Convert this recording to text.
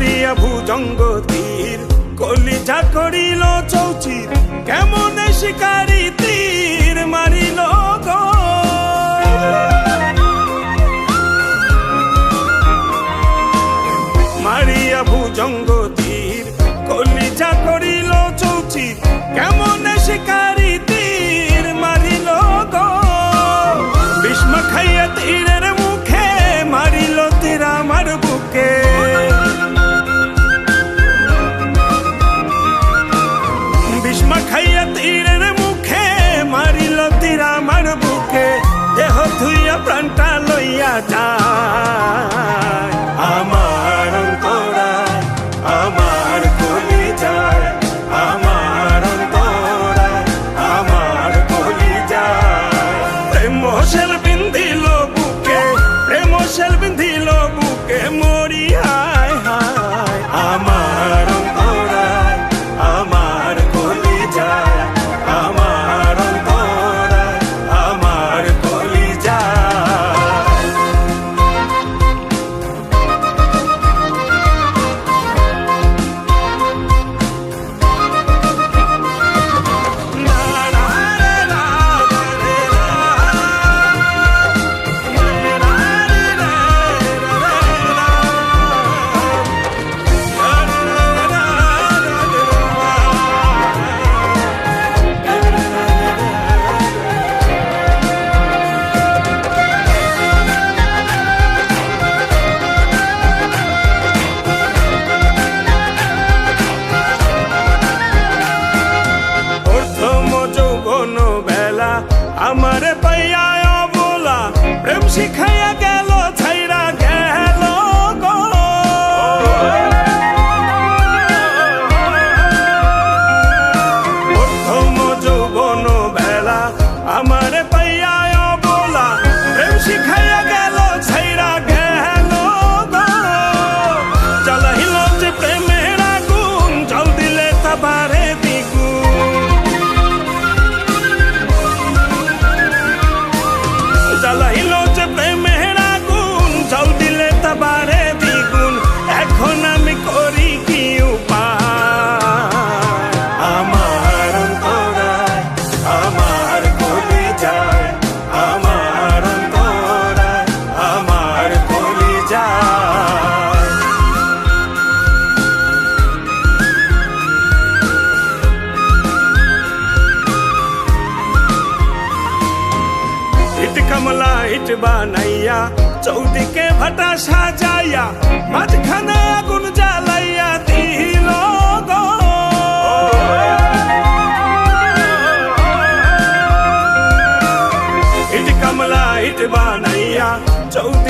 মারিয়া ভুজঙ্গ তীর কলিজা করিল চৌচির কেমন শিকারি তীর মারিল গো মারিয়া ভুজঙ্গ তীর কলিজা করিল চৌচির কেমন শিকারি তীর মারিল গো ভীষ্ম খাইয়া তীরের মুখে মারিল তীর আমার বুকে ভীষ্ম খাইয়া তীরের মুখে মারিল তীর আমার বুকে দেহ ধুইয়া প্রাণটা লইয়া যায় আমার অন্তরায় আমার কলিজায় আমার অন্তরায় আমার কলিজায় প্রেম শেল বিন্ধিল বুকে প্রেম শেল বিন্ধিল বুকে মরি হায় হায় আমার অন্তরায় আমার কলিজায় আমার অন্তরায় আমার কলিজায় আমারে পাইয়া অবলা প্রেম শিখাইয়া গেল ছাইরা গেল গো প্রথম যৌবন বেলা আমারে পাইয়া অবলা প্রেম শিখাইয়া গেল ছাইরা গেল গো জ্বালাইল যে প্রেমের আগুন জল দিলে তা বাড়ে জ্বালাইল যে প্রেমের আগুন জল দিলে তা বাড়ে দ্বিগুণ এখন আমি করি কি উপায় আমার অন্তরায় আমার কলিজায় আমার অন্তরায় আমার কলিজায় ইট কমলা ইট বানাইয়া চৌদিকে ভাটা সাজাইয়া মাঝখানে আগুন জ্বালাইয়া দিল গো ইট কমলা ইট বানাইয়া চৌদিকে